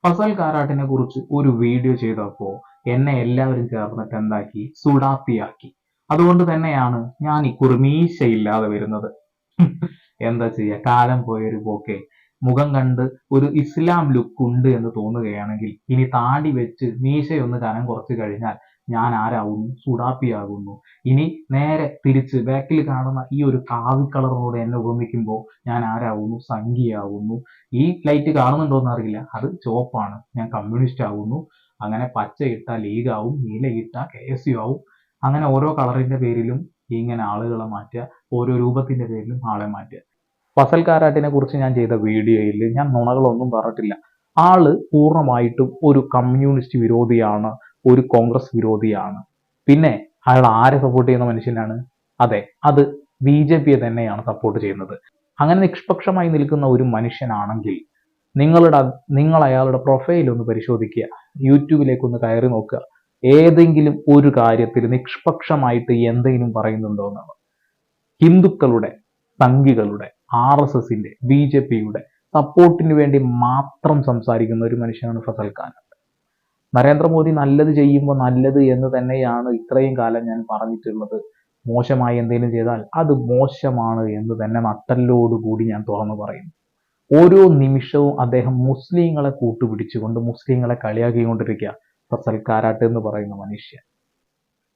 ഫസൽ കാരാട്ടിനെ കുറിച്ച് ഒരു വീഡിയോ ചെയ്തപ്പോൾ എന്നെ എല്ലാവരും ചേർന്നിട്ട് എന്താക്കി, സുഡാപ്പിയാക്കി. അതുകൊണ്ട് തന്നെയാണ് ഞാൻ ഈ കുറുമീശയില്ലാതെ വരുന്നത്. എന്താ ചെയ്യാ, കാലം പോയൊരു പോക്കെ. മുഖം കണ്ട് ഒരു ഇസ്ലാം ലുക്ക് ഉണ്ട് എന്ന് തോന്നുകയാണെങ്കിൽ ഇനി താടി വെച്ച് മീശയൊന്ന് കനം കുറച്ച് കഴിഞ്ഞാൽ ഞാൻ ആരാകുന്നു, സുഡാപ്പിയാകുന്നു. ഇനി നേരെ തിരിച്ച് ബാക്കിൽ കാണുന്ന ഈ ഒരു കാവി കളറിനോട് എന്നെ ഉപമിക്കുമ്പോൾ ഞാൻ ആരാകുന്നു, സംഘിയാകുന്നു. ഈ ലൈറ്റ് കാണുന്നുണ്ടോന്ന് അറിയില്ല, അത് ചുവപ്പാണ്, ഞാൻ കമ്മ്യൂണിസ്റ്റ് ആകുന്നു. അങ്ങനെ പച്ച ഇട്ടാൽ ലീഗ് ആവും, നീല ഇട്ടാൽ KSU ആവും. അങ്ങനെ ഓരോ കളറിന്റെ പേരിലും ഇങ്ങനെ ആളുകളെ മാറ്റുക, ഓരോ രൂപത്തിന്റെ പേരിലും ആളെ മാറ്റുക. ഫസൽ കാരാട്ടിനെ കുറിച്ച് ഞാൻ ചെയ്ത വീഡിയോയിൽ ഞാൻ നുണകളൊന്നും പറഞ്ഞിട്ടില്ല. ആള് പൂർണ്ണമായിട്ടും ഒരു കമ്മ്യൂണിസ്റ്റ് വിരോധിയാണ്, ഒരു കോൺഗ്രസ് വിരോധിയാണ്. പിന്നെ അയാൾ ആരെ സപ്പോർട്ട് ചെയ്യുന്ന മനുഷ്യനാണ്? അതെ, അത് BJP തന്നെയാണ് സപ്പോർട്ട് ചെയ്യുന്നത്. അങ്ങനെ നിഷ്പക്ഷമായി നിൽക്കുന്ന ഒരു മനുഷ്യനാണെങ്കിൽ നിങ്ങൾ അയാളുടെ പ്രൊഫൈൽ ഒന്ന് പരിശോധിക്കുക, യൂട്യൂബിലേക്ക് ഒന്ന് കയറി നോക്കുക. ഏതെങ്കിലും ഒരു കാര്യത്തിൽ നിഷ്പക്ഷമായിട്ട് എന്തെങ്കിലും പറയുന്നുണ്ടോ എന്നാണ്. ഹിന്ദുക്കളുടെ, സംഘികളുടെ, RSSന്റെ, BJPയുടെ സപ്പോർട്ടിന് വേണ്ടി മാത്രം സംസാരിക്കുന്ന ഒരു മനുഷ്യനാണ് ഫസൽ ഖാൻ. നരേന്ദ്രമോദി നല്ലത് ചെയ്യുമ്പോൾ നല്ലത് എന്ന് തന്നെയാണ് ഇത്രയും കാലം ഞാൻ പറഞ്ഞിട്ടുള്ളത്. മോശമായി എന്തെങ്കിലും ചെയ്താൽ അത് മോശമാണ് എന്ന് തന്നെ നട്ടലോടുകൂടി ഞാൻ തുറന്നു പറയും. ഓരോ നിമിഷവും അദ്ദേഹം മുസ്ലിങ്ങളെ കൂട്ടുപിടിച്ചുകൊണ്ട് മുസ്ലിങ്ങളെ കളിയാക്കിക്കൊണ്ടിരിക്കുക. ഫസൽ കാരാട്ട് എന്ന് പറയുന്ന മനുഷ്യൻ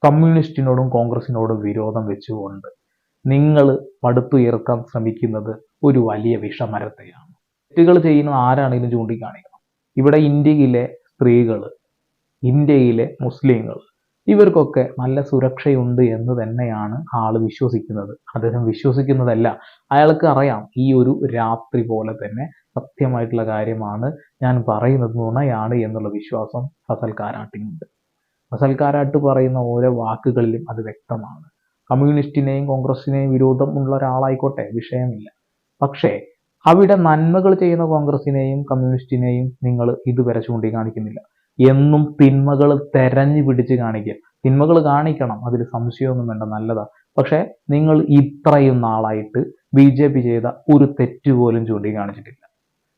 കമ്മ്യൂണിസ്റ്റിനോടും കോൺഗ്രസിനോടും വിരോധം വെച്ചുകൊണ്ട് നിങ്ങൾ പടുത്തുയർത്താൻ ശ്രമിക്കുന്നത് ഒരു വലിയ വിഷമരത്തെയാണ്. തെറ്റുകൾ ചെയ്യുന്ന ആരാണെങ്കിലും ചൂണ്ടിക്കാണിക്കണം. ഇവിടെ ഇന്ത്യയിലെ സ്ത്രീകൾ, ഇന്ത്യയിലെ മുസ്ലിങ്ങൾ, ഇവർക്കൊക്കെ നല്ല സുരക്ഷയുണ്ട് എന്ന് തന്നെയാണ് ആൾ വിശ്വസിക്കുന്നത്. അദ്ദേഹം വിശ്വസിക്കുന്നതല്ല, അയാൾക്ക് അറിയാം ഈ ഒരു രാത്രി പോലെ തന്നെ സത്യമായിട്ടുള്ള കാര്യമാണ് ഞാൻ പറയുന്നത്, നുണയാണ് എന്നുള്ള വിശ്വാസം ഫസൽ കാരാട്ടിനുണ്ട്. ഫസൽ കാരാട്ട് പറയുന്ന ഓരോ വാക്കുകളിലും അത് വ്യക്തമാണ്. കമ്മ്യൂണിസ്റ്റിനെയും കോൺഗ്രസിനെയും വിരോധമുള്ള ഒരാളായിക്കോട്ടെ, വിഷയമില്ല. പക്ഷേ അവിടെ നന്മകൾ ചെയ്യുന്ന കോൺഗ്രസിനെയും കമ്മ്യൂണിസ്റ്റിനെയും നിങ്ങൾ ഇതുവരെ ചൂണ്ടിക്കാണിക്കുന്നില്ല. എന്നും തിന്മകൾ തെരഞ്ഞു പിടിച്ച് കാണിക്കുക. തിന്മകൾ കാണിക്കണം, അതിൽ സംശയമൊന്നും വേണ്ട, നല്ലതാ. പക്ഷെ നിങ്ങൾ ഇത്രയും നാളായിട്ട് BJP ചെയ്ത ഒരു തെറ്റ് പോലും ചൂണ്ടിക്കാണിച്ചിട്ടില്ല.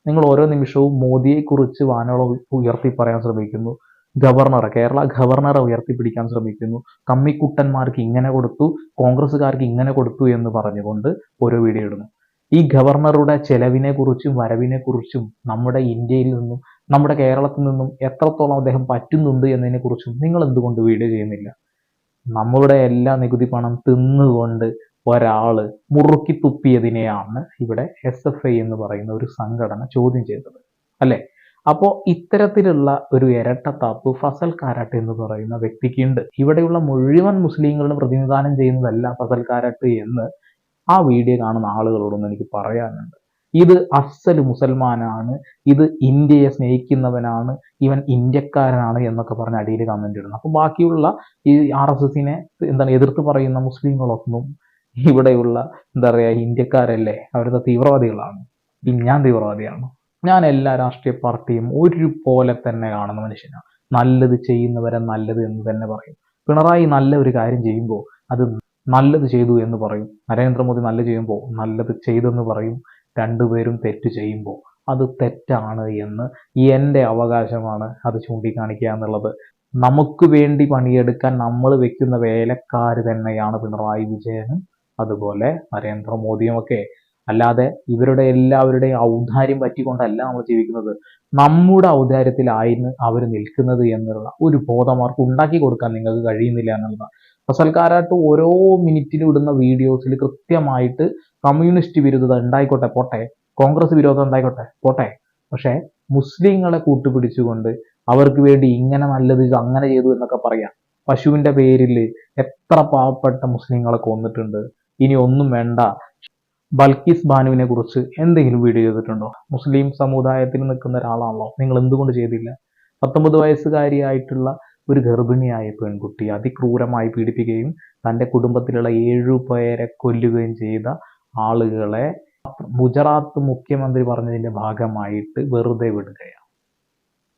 നിങ്ങൾ ഓരോ നിമിഷവും മോദിയെക്കുറിച്ച് വാനോളം ഉയർത്തി പറയാൻ ശ്രമിക്കുന്നു. കേരള ഗവർണറെ ഉയർത്തിപ്പിടിക്കാൻ ശ്രമിക്കുന്നു. കമ്മിക്കുട്ടന്മാർക്ക് ഇങ്ങനെ കൊടുത്തു, കോൺഗ്രസ്സുകാർക്ക് ഇങ്ങനെ കൊടുത്തു എന്ന് പറഞ്ഞുകൊണ്ട് ഓരോ വീഡിയോ ഇടുന്നു. ഈ ഗവർണറുടെ ചെലവിനെ കുറിച്ചും വരവിനെ കുറിച്ചും നമ്മുടെ ഇന്ത്യയിൽ നിന്നും നമ്മുടെ കേരളത്തിൽ നിന്നും എത്രത്തോളം അദ്ദേഹം പറ്റുന്നുണ്ട് എന്നതിനെ കുറിച്ചും നിങ്ങൾ എന്തുകൊണ്ട് വീഡിയോ ചെയ്യുന്നില്ല? നമ്മളുടെ എല്ലാ നികുതി പണം തിന്നുകൊണ്ട് ഒരാള് മുറുക്കി തുപ്പിയതിനെയാണ് ഇവിടെ SFI എന്ന് പറയുന്ന ഒരു സംഘടന ചോദ്യം ചെയ്തത്, അല്ലെ? അപ്പോൾ ഇത്തരത്തിലുള്ള ഒരു ഇരട്ടത്താപ്പ് ഫസൽ കാരാട്ട് എന്ന് പറയുന്ന വ്യക്തിക്കുണ്ട്. ഇവിടെയുള്ള മുഴുവൻ മുസ്ലിങ്ങളും പ്രതിനിധാനം ചെയ്യുന്നതല്ല ഫസൽ കാരാട്ട് എന്ന് ആ വീഡിയോ കാണുന്ന ആളുകളോടൊന്നും എനിക്ക് പറയാനുണ്ട്. ഇത് അസൽ മുസൽമാനാണ്, ഇത് ഇന്ത്യയെ സ്നേഹിക്കുന്നവനാണ്, ഇവൻ ഇന്ത്യക്കാരനാണ് എന്നൊക്കെ പറഞ്ഞ് അടിയിൽ കമന്റ് ഇടുന്നു. അപ്പൊ ബാക്കിയുള്ള ഈ RSSനെ എതിർത്ത് പറയുന്ന മുസ്ലിങ്ങളൊന്നും ഇവിടെയുള്ള ഇന്ത്യക്കാരല്ലേ, അവരുടെ തീവ്രവാദികളാണ്. ഞാൻ തീവ്രവാദിയാണ്? ഞാൻ എല്ലാ രാഷ്ട്രീയ പാർട്ടിയും ഒരുപോലെ തന്നെ കാണുന്ന മനുഷ്യനാണ്. നല്ലത് ചെയ്യുന്നവരെ നല്ലത് എന്ന് തന്നെ പറയും. പിണറായി നല്ല ഒരു കാര്യം ചെയ്യുമ്പോൾ അത് നല്ലത് ചെയ്തു എന്ന് പറയും. നരേന്ദ്രമോദി നല്ലത് ചെയ്യുമ്പോൾ നല്ലത് ചെയ്തെന്ന് പറയും. രണ്ടുപേരും തെറ്റ് ചെയ്യുമ്പോൾ അത് തെറ്റാണ് എന്ന് എൻ്റെ അവകാശമാണ് അത് ചൂണ്ടിക്കാണിക്കുക എന്നുള്ളത്. നമുക്ക് വേണ്ടി പണിയെടുക്കാൻ നമ്മൾ വെക്കുന്ന വേലക്കാർ തന്നെയാണ് പിണറായി വിജയനും അതുപോലെ നരേന്ദ്രമോദിയും ഒക്കെ. അല്ലാതെ ഇവരുടെ എല്ലാവരുടെയും ഔദാര്യം പറ്റിക്കൊണ്ടല്ല നമ്മൾ ജീവിക്കുന്നത്. നമ്മുടെ ഔദാര്യത്തിലായിരുന്നു അവർ നിൽക്കുന്നത് എന്നുള്ള ഒരു ബോധം അവർക്ക് ഉണ്ടാക്കി കൊടുക്കാൻ നിങ്ങൾക്ക് കഴിയുന്നില്ല എന്നുള്ളതാണ്. ഫസൽ കാരാട്ട് ഓരോ മിനിറ്റിലും ഇടുന്ന വീഡിയോസിൽ കൃത്യമായിട്ട് കമ്മ്യൂണിസ്റ്റ് വിരുദ്ധത ഉണ്ടായിക്കോട്ടെ പോട്ടെ, കോൺഗ്രസ് വിരോധം ഉണ്ടായിക്കോട്ടെ പോട്ടെ, പക്ഷെ മുസ്ലിങ്ങളെ കൂട്ടുപിടിച്ചുകൊണ്ട് അവർക്ക് വേണ്ടി ഇങ്ങനെ നല്ലത് അങ്ങനെ ചെയ്തു എന്നൊക്കെ പറയാം. പശുവിന്റെ പേരിൽ എത്ര പാവപ്പെട്ട മുസ്ലിങ്ങളെ കൊന്നിട്ടുണ്ട്. ഇനി ഒന്നും വേണ്ട, ബൽക്കിസ് ബാനുവിനെ കുറിച്ച് എന്തെങ്കിലും വീഡിയോ ചെയ്തിട്ടുണ്ടോ? മുസ്ലിം സമുദായത്തിൽ നിൽക്കുന്ന ഒരാളാണല്ലോ, നിങ്ങൾ എന്തുകൊണ്ട് ചെയ്തില്ല? 19 വയസ്സുകാരിയായിട്ടുള്ള ഒരു ഗർഭിണിയായ പെൺകുട്ടി അതിക്രൂരമായി പീഡിപ്പിക്കുകയും തൻ്റെ കുടുംബത്തിലുള്ള 7 പേരെ കൊല്ലുകയും ചെയ്ത ആളുകളെ ഗുജറാത്ത് മുഖ്യമന്ത്രി പറഞ്ഞതിന്റെ ഭാഗമായിട്ട് വെറുതെ വിടുകയാണ്.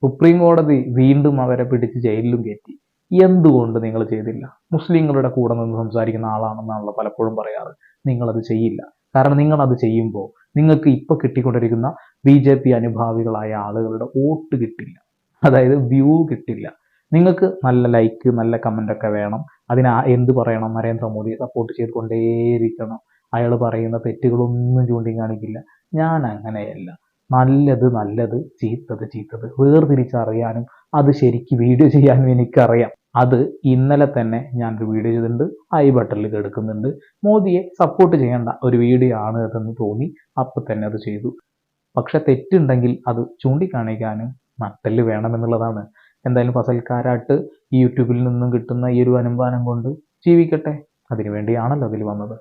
സുപ്രീം കോടതി വീണ്ടും അവരെ പിടിച്ച് ജയിലിലും കയറ്റി. എന്തുകൊണ്ട് നിങ്ങൾ ചെയ്തില്ല? മുസ്ലിങ്ങളുടെ കൂടെ നിന്ന് സംസാരിക്കുന്ന ആളാണെന്നാണല്ലോ പലപ്പോഴും പറയാറ്. നിങ്ങളത് ചെയ്യില്ല. കാരണം നിങ്ങൾ അത് ചെയ്യുമ്പോൾ നിങ്ങൾക്ക് ഇപ്പോൾ കിട്ടിക്കൊണ്ടിരിക്കുന്ന BJP അനുഭാവികളായ ആളുകളുടെ വോട്ട് കിട്ടില്ല, അതായത് വ്യൂ കിട്ടില്ല. നിങ്ങൾക്ക് നല്ല ലൈക്ക് നല്ല കമൻ്റ് ഒക്കെ വേണം. എന്ത് പറയണം, നരേന്ദ്രമോദിയെ സപ്പോർട്ട് ചെയ്തുകൊണ്ടേയിരിക്കണം, അയാൾ പറയുന്ന തെറ്റുകളൊന്നും ചൂണ്ടിക്കാണിക്കില്ല. ഞാൻ അങ്ങനെയല്ല. നല്ലത് നല്ലത്, ചീത്തത് ചീത്തത് വേർതിരിച്ചറിയാനും അത് ശരിക്ക് വീഡിയോ ചെയ്യാനും എനിക്കറിയാം. അത് ഇന്നലെ തന്നെ ഞാനൊരു വീഡിയോ ചെയ്തിട്ടുണ്ട്, ഐ ബട്ടണിൽ കിടക്കുന്നുണ്ട്. മോദിയെ സപ്പോർട്ട് ചെയ്യേണ്ട ഒരു വീഡിയോ ആണ് അതെന്ന് തോന്നി, അപ്പം തന്നെ അത് ചെയ്തു. പക്ഷെ തെറ്റുണ്ടെങ്കിൽ അത് ചൂണ്ടിക്കാണിക്കാനും നട്ടെല്ല് വേണമെന്നുള്ളതാണ്. എന്തായാലും ഫസൽക്കാരായിട്ട് ഈ യൂട്യൂബിൽ നിന്നും കിട്ടുന്ന ഈ ഒരു വരുമാനം കൊണ്ട് ജീവിക്കട്ടെ, അതിനു വേണ്ടിയാണല്ലോ അതിൽ വന്നത്.